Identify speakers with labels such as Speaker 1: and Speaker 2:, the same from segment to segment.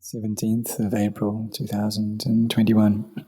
Speaker 1: 17th of April 2021.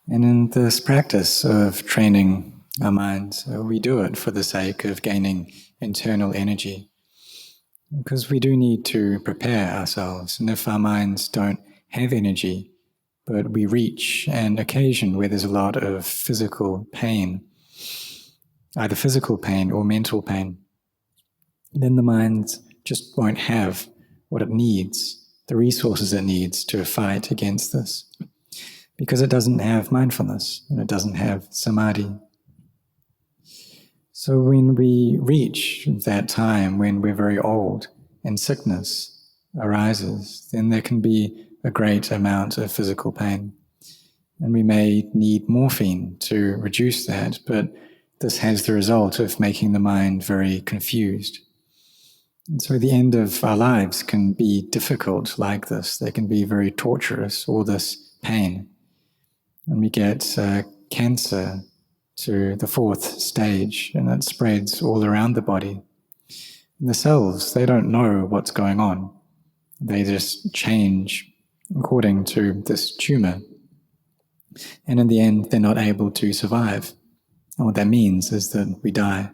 Speaker 1: And in this practice of training our minds, we do it for the sake of gaining internal energy. Because we do need to prepare ourselves, and if our minds don't have energy, but we reach an occasion where there's a lot of physical pain, either physical pain or mental pain, then the mind just won't have what it needs, the resources it needs to fight against this, because it doesn't have mindfulness and it doesn't have samadhi. So when we reach that time when we're very old and sickness arises, then there can be a great amount of physical pain. And we may need morphine to reduce that, but this has the result of making the mind very confused. And so the end of our lives can be difficult like this. They can be very torturous, all this pain. And we get cancer to the 4th stage, and it spreads all around the body. And the cells, they don't know what's going on. They just change according to this tumor. And in the end, they're not able to survive. And what that means is that we die.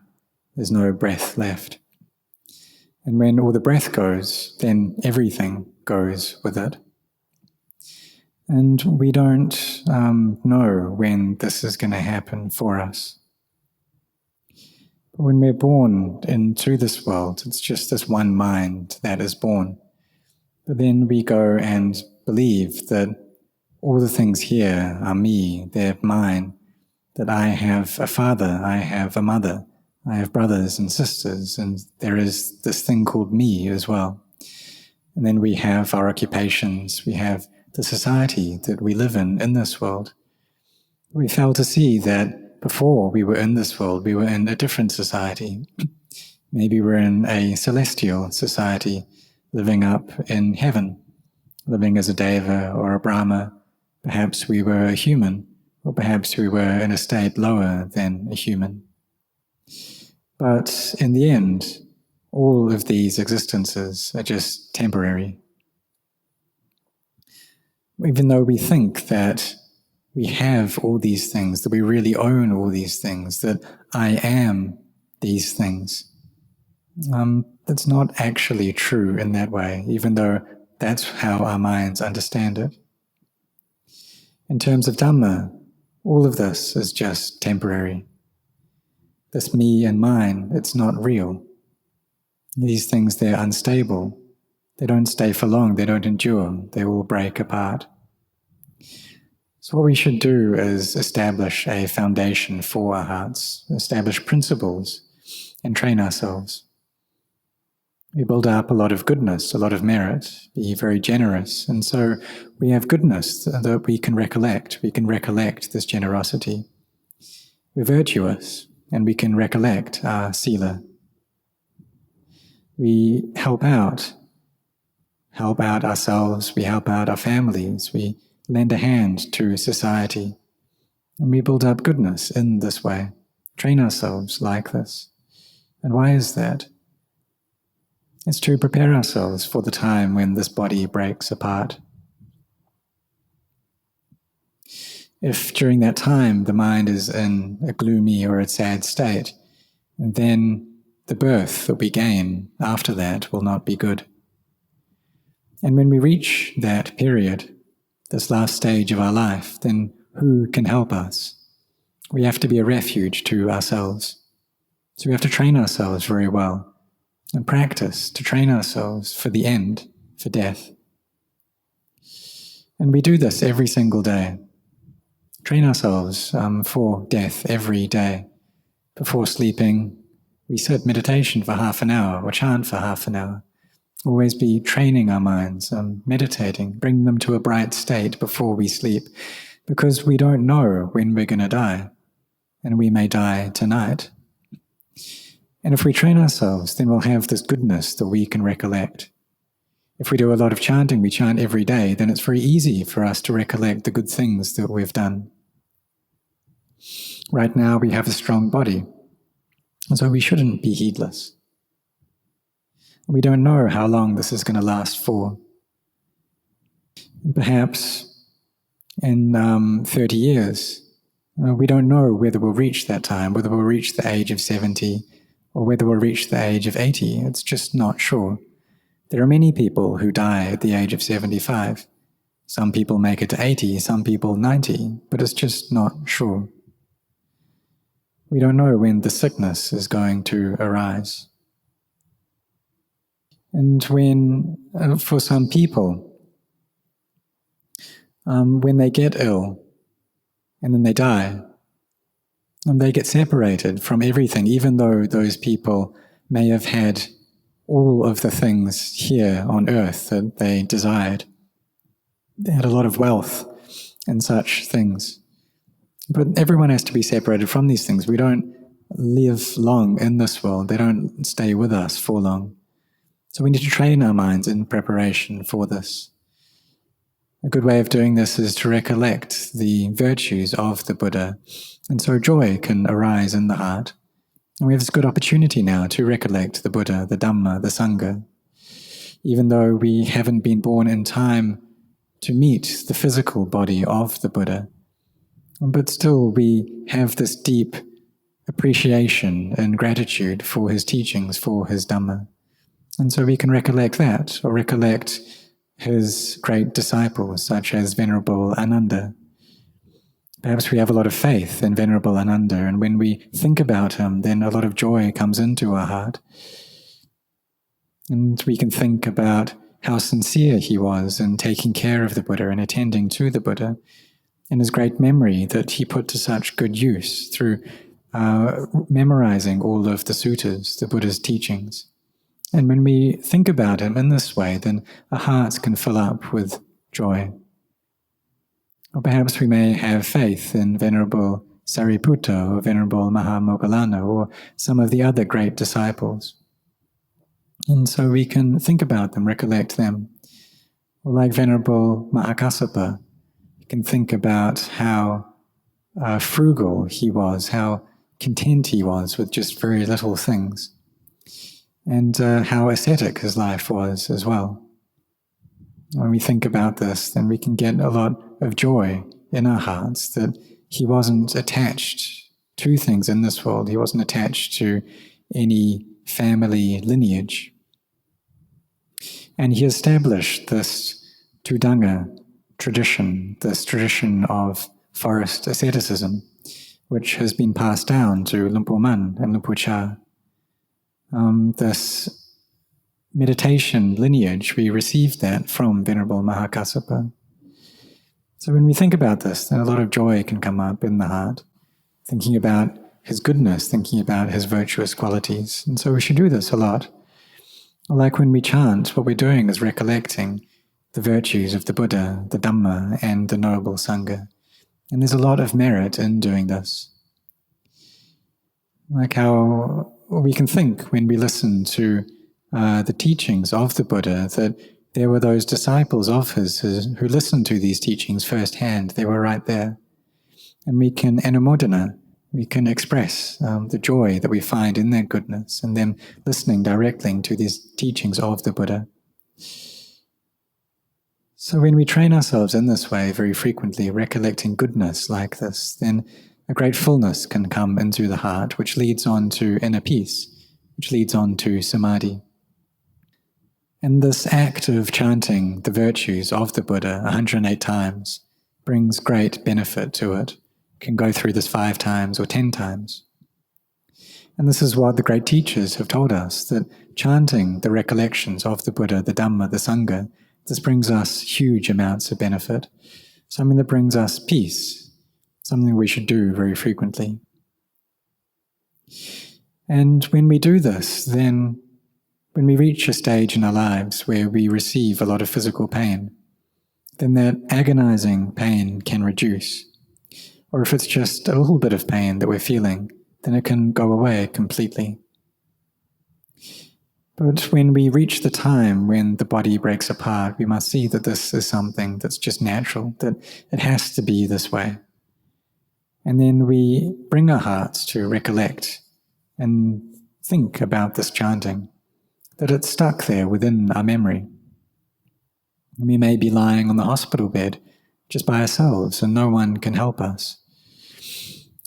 Speaker 1: There's no breath left. And when all the breath goes, then everything goes with it. And we don't know when this is going to happen for us. But when we're born into this world, it's just this one mind that is born. But then we go and believe that all the things here are me, they're mine, that I have a father, I have a mother, I have brothers and sisters, and there is this thing called me as well. And then we have our occupations, we have the society that we live in this world. We fail to see that before we were in this world, we were in a different society. Maybe we're in a celestial society, living up in heaven, living as a deva or a brahma. Perhaps we were a human, or perhaps we were in a state lower than a human. But in the end, all of these existences are just temporary. Even though we think that we have all these things, that we really own all these things, that I am these things, that's not actually true in that way, even though that's how our minds understand it. In terms of Dhamma, all of this is just temporary. This me and mine, it's not real. These things, they're unstable. They don't stay for long, they don't endure, they will break apart. So what we should do is establish a foundation for our hearts, establish principles, and train ourselves. We build up a lot of goodness, a lot of merit, be very generous, and so we have goodness that we can recollect this generosity. We're virtuous, and we can recollect our sila. We help out ourselves, we help out our families, we lend a hand to society, and we build up goodness in this way, train ourselves like this. And why is that? It's to prepare ourselves for the time when this body breaks apart. If during that time the mind is in a gloomy or a sad state, then the birth that we gain after that will not be good. And when we reach that period, this last stage of our life, then who can help us? We have to be a refuge to ourselves. So we have to train ourselves very well and practice to train ourselves for the end, for death. And we do this every single day. Train ourselves for death every day. Before sleeping, we sit meditation for half an hour or chant for half an hour. Always be training our minds, meditating, bring them to a bright state before we sleep, because we don't know when we're going to die, and we may die tonight. And if we train ourselves, then we'll have this goodness that we can recollect. If we do a lot of chanting, we chant every day, then it's very easy for us to recollect the good things that we've done. Right now we have a strong body, and so we shouldn't be heedless. We don't know how long this is going to last for. Perhaps in 30 years, we don't know whether we'll reach that time, whether we'll reach the age of 70 or whether we'll reach the age of 80. It's just not sure. There are many people who die at the age of 75. Some people make it to 80, some people 90, but it's just not sure. We don't know when the sickness is going to arise. And when, for some people, when they get ill and then they die, and they get separated from everything, even though those people may have had all of the things here on earth that they desired. They had a lot of wealth and such things. But everyone has to be separated from these things. We don't live long in this world. They don't stay with us for long. So we need to train our minds in preparation for this. A good way of doing this is to recollect the virtues of the Buddha, and so joy can arise in the heart. And we have this good opportunity now to recollect the Buddha, the Dhamma, the Sangha. Even though we haven't been born in time to meet the physical body of the Buddha, but still we have this deep appreciation and gratitude for his teachings, for his Dhamma. And so we can recollect that, or recollect his great disciples, such as Venerable Ananda. Perhaps we have a lot of faith in Venerable Ananda, and when we think about him, then a lot of joy comes into our heart. And we can think about how sincere he was in taking care of the Buddha and attending to the Buddha, and his great memory that he put to such good use through memorizing all of the suttas, the Buddha's teachings. And when we think about him in this way, then our hearts can fill up with joy. Or perhaps we may have faith in Venerable Sariputta or Venerable Mahamoggallana or some of the other great disciples. And so we can think about them, recollect them. Or like Venerable Mahakassapa, we can think about how frugal he was, how content he was with just very little things, and how ascetic his life was as well. When we think about this, then we can get a lot of joy in our hearts that he wasn't attached to things in this world. He wasn't attached to any family lineage. And he established this Tudanga tradition, this tradition of forest asceticism, which has been passed down to Lumpur Man and Lumpur Cha. This meditation lineage, we received that from Venerable Mahakassapa. So when we think about this, then a lot of joy can come up in the heart, thinking about his goodness, thinking about his virtuous qualities. And so we should do this a lot. Like when we chant, what we're doing is recollecting the virtues of the Buddha, the Dhamma, and the Noble Sangha. And there's a lot of merit in doing this. Like how we can think when we listen to the teachings of the Buddha that there were those disciples of his who listened to these teachings firsthand. They were right there. And we can anumodana, we can express the joy that we find in their goodness and them listening directly to these teachings of the Buddha. So when we train ourselves in this way very frequently, recollecting goodness like this, then a great fullness can come into the heart, which leads on to inner peace, which leads on to samadhi. And this act of chanting the virtues of the Buddha 108 times brings great benefit to it. You can go through this 5 times or 10 times. And this is what the great teachers have told us, that chanting the recollections of the Buddha, the Dhamma, the Sangha, this brings us huge amounts of benefit, something that brings us peace, something we should do very frequently. And when we do this, then when we reach a stage in our lives where we receive a lot of physical pain, then that agonizing pain can reduce. Or if it's just a little bit of pain that we're feeling, then it can go away completely. But when we reach the time when the body breaks apart, we must see that this is something that's just natural, that it has to be this way. And then we bring our hearts to recollect and think about this chanting, that it's stuck there within our memory. We may be lying on the hospital bed just by ourselves and no one can help us.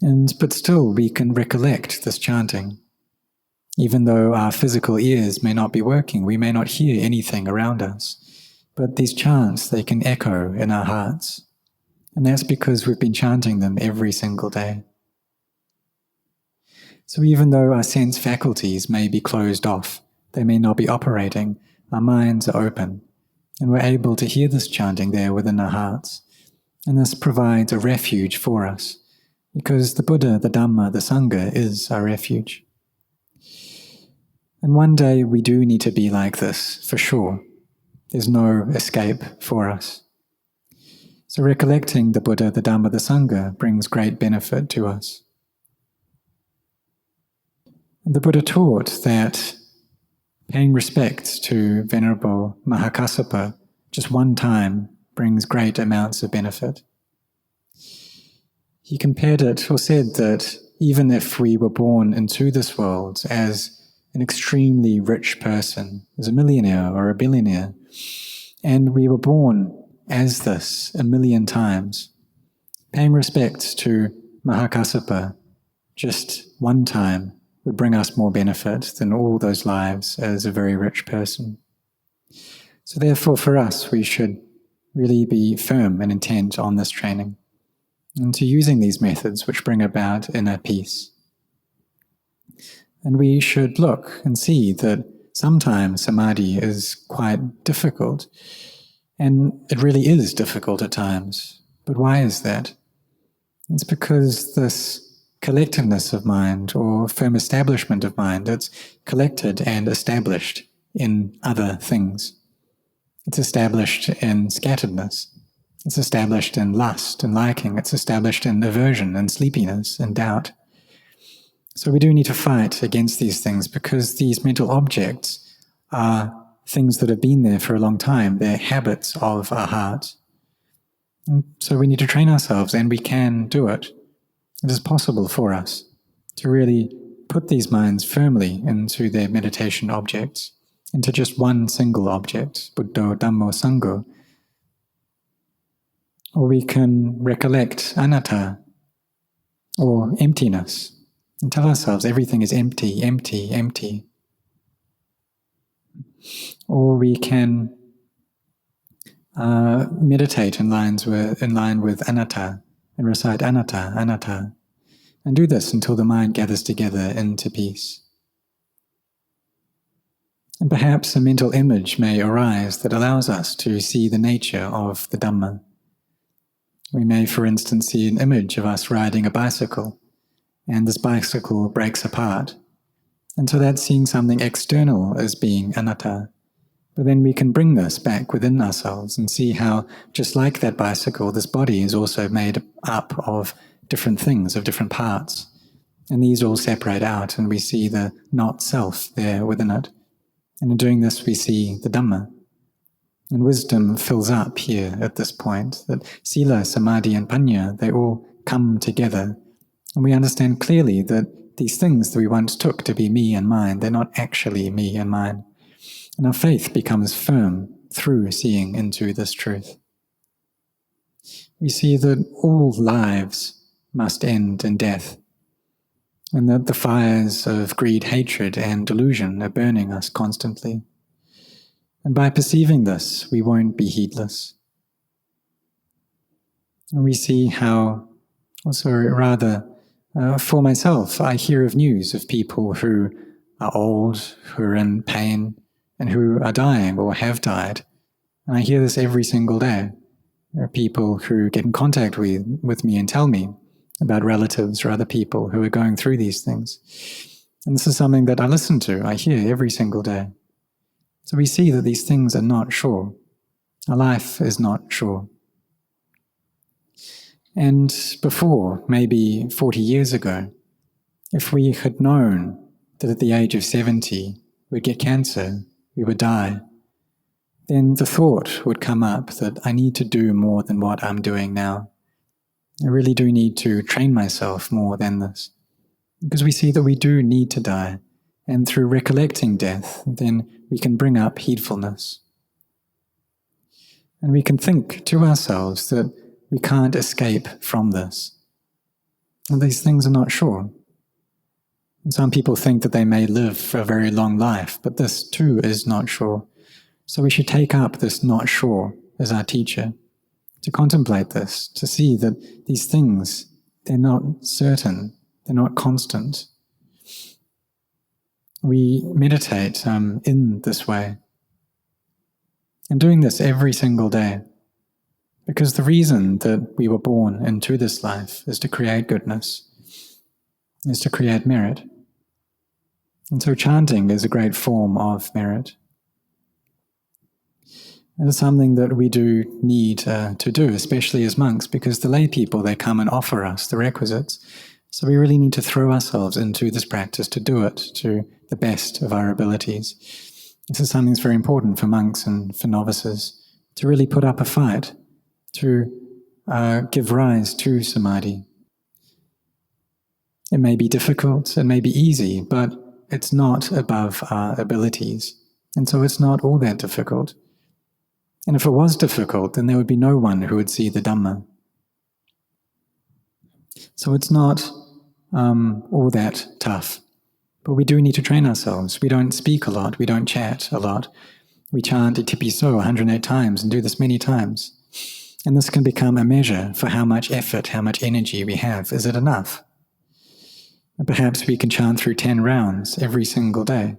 Speaker 1: But still we can recollect this chanting. Even though our physical ears may not be working, we may not hear anything around us, but these chants, they can echo in our hearts. And that's because we've been chanting them every single day. So even though our sense faculties may be closed off, they may not be operating, our minds are open, and we're able to hear this chanting there within our hearts. And this provides a refuge for us, because the Buddha, the Dhamma, the Sangha is our refuge. And one day we do need to be like this, for sure. There's no escape for us. So recollecting the Buddha, the Dhamma, the Sangha brings great benefit to us. The Buddha taught that paying respect to Venerable Mahakassapa just one time brings great amounts of benefit. He compared it, or said that even if we were born into this world as an extremely rich person, as a millionaire or a billionaire, and we were born as this 1,000,000 times, paying respect to Mahakassapa just one time would bring us more benefit than all those lives as a very rich person. So therefore for us, we should really be firm and intent on this training, and to using these methods which bring about inner peace. And we should look and see that sometimes samadhi is quite difficult, and it really is difficult at times. But why is that? It's because this collectiveness of mind, or firm establishment of mind, it's collected and established in other things. It's established in scatteredness. It's established in lust and liking. It's established in aversion and sleepiness and doubt. So we do need to fight against these things, because these mental objects are things that have been there for a long time. They're habits of our heart. And so we need to train ourselves, and we can do it. It is possible for us to really put these minds firmly into their meditation objects, into just one single object, Buddho, Dhammo, Sangho. Or we can recollect anatta, or emptiness, and tell ourselves everything is empty, empty, empty. Or we can meditate in line with anatta, and recite anatta, anatta, and do this until the mind gathers together into peace. And perhaps a mental image may arise that allows us to see the nature of the Dhamma. We may, for instance, see an image of us riding a bicycle, and this bicycle breaks apart. And so that's seeing something external as being anatta. But then we can bring this back within ourselves and see how, just like that bicycle, this body is also made up of different things, of different parts. And these all separate out, and we see the not-self there within it. And in doing this, we see the Dhamma. And wisdom fills up here at this point, that sila, samadhi, and panya, they all come together. And we understand clearly that these things that we once took to be me and mine, they're not actually me and mine. And our faith becomes firm through seeing into this truth. We see that all lives must end in death, and that the fires of greed, hatred, and delusion are burning us constantly. And by perceiving this, we won't be heedless. And we see how, for myself, I hear of news of people who are old, who are in pain, and who are dying or have died. And I hear this every single day. There are people who get in contact with me and tell me about relatives or other people who are going through these things. And this is something that I listen to, I hear every single day. So we see that these things are not sure. Our life is not sure. And before, maybe 40 years ago, if we had known that at the age of 70 we'd get cancer, we would die, then the thought would come up that I need to do more than what I'm doing now. I really do need to train myself more than this. Because we see that we do need to die, and through recollecting death, then we can bring up heedfulness. And we can think to ourselves that we can't escape from this. And these things are not sure. And some people think that they may live for a very long life, but this too is not sure. So we should take up this not sure as our teacher, to contemplate this, to see that these things, they're not certain, they're not constant. We meditate in this way, and doing this every single day, because the reason that we were born into this life is to create goodness, is to create merit. And so chanting is a great form of merit. It is something that we do need to do, especially as monks, because the lay people, they come and offer us the requisites. So we really need to throw ourselves into this practice to do it to the best of our abilities. This is something that's very important for monks and for novices, to really put up a fight, to give rise to samadhi. It may be difficult, it may be easy, but it's not above our abilities. And so it's not all that difficult. And if it was difficult, then there would be no one who would see the Dhamma. So it's not all that tough. But we do need to train ourselves. We don't speak a lot. We don't chat a lot. We chant Itipi So 108 times and do this many times. And this can become a measure for how much effort, how much energy we have. Is it enough? And perhaps we can chant through 10 rounds every single day.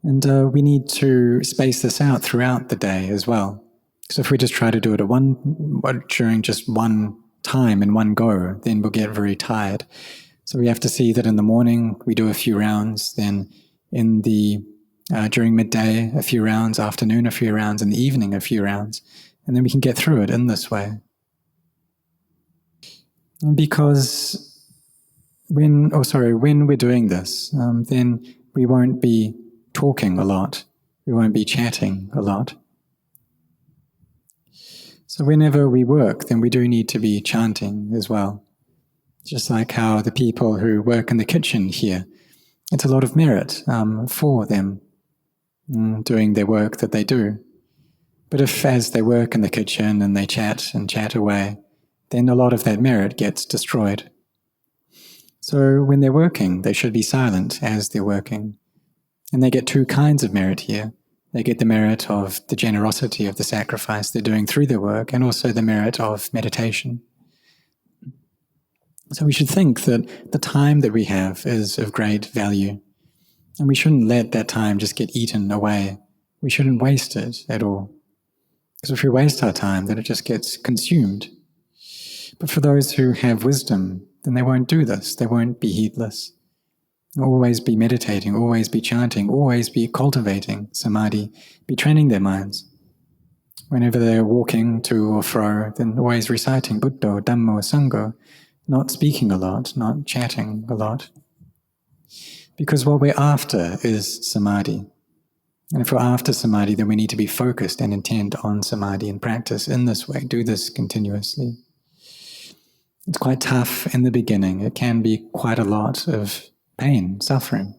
Speaker 1: And we need to space this out throughout the day as well. So if we just try to do it during just one time in one go, then we'll get very tired. So we have to see that in the morning we do a few rounds, then in the during midday a few rounds, afternoon a few rounds, in the evening a few rounds, and then we can get through it in this way. Because when we're doing this, then we won't be talking a lot. We won't be chatting a lot. So whenever we work, then we do need to be chanting as well. Just like how the people who work in the kitchen here, it's a lot of merit for them doing their work that they do. But if as they work in the kitchen and they chat and chat away, then a lot of that merit gets destroyed. So when they're working, they should be silent as they're working. And they get two kinds of merit here. They get the merit of the generosity of the sacrifice they're doing through their work, and also the merit of meditation. So we should think that the time that we have is of great value, and we shouldn't let that time just get eaten away. We shouldn't waste it at all. Because if we waste our time, then it just gets consumed. But for those who have wisdom, then they won't do this. They won't be heedless. Always be meditating, always be chanting, always be cultivating samadhi, be training their minds. Whenever they're walking to or fro, then always reciting Buddho, Dhammo, Sangho, not speaking a lot, not chatting a lot. Because what we're after is samadhi. And if we're after samadhi, then we need to be focused and intent on samadhi and practice in this way, do this continuously. It's quite tough in the beginning. It can be quite a lot of pain, suffering.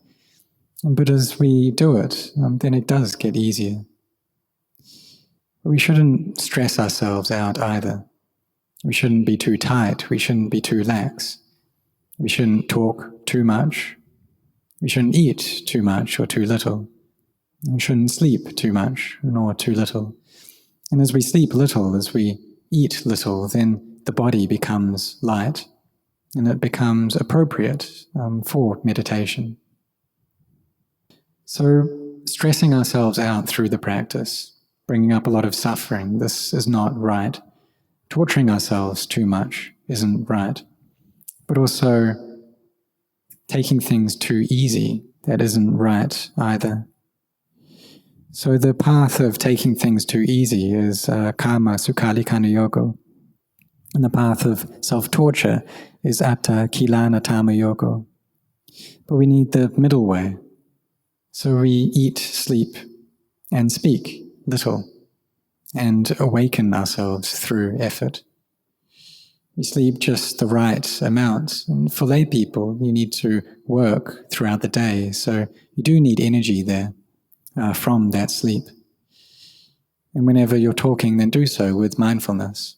Speaker 1: But as we do it, then it does get easier. But we shouldn't stress ourselves out either. We shouldn't be too tight. We shouldn't be too lax. We shouldn't talk too much. We shouldn't eat too much or too little. We shouldn't sleep too much nor too little. And as we sleep little, as we eat little, then the body becomes light and it becomes appropriate for meditation. So stressing ourselves out through the practice, bringing up a lot of suffering, this is not right. Torturing ourselves too much isn't right. But also taking things too easy, that isn't right either. So the path of taking things too easy is karma sukhalikana yoga. And the path of self-torture is atta kilana tama yoga. But we need the middle way. So we eat, sleep, and speak little, and awaken ourselves through effort. We sleep just the right amount. And for lay people, you need to work throughout the day, so you do need energy there from that sleep. And whenever you're talking, then do so with mindfulness.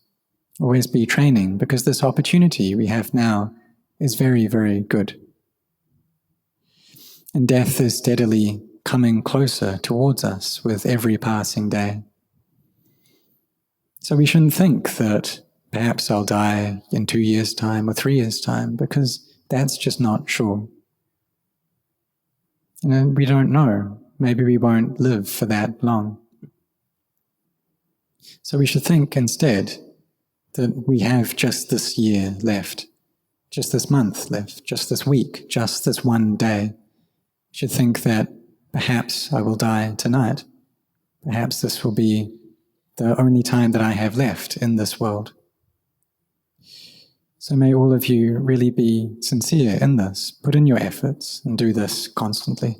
Speaker 1: Always be training, because this opportunity we have now is very, very good. And death is steadily coming closer towards us with every passing day. So we shouldn't think that perhaps I'll die in 2 years' time or 3 years' time, because that's just not sure. We don't know. Maybe we won't live for that long. So we should think instead that we have just this year left, just this month left, just this week, just this one day. We should think that perhaps I will die tonight. Perhaps this will be the only time that I have left in this world. So may all of you really be sincere in this, put in your efforts and do this constantly.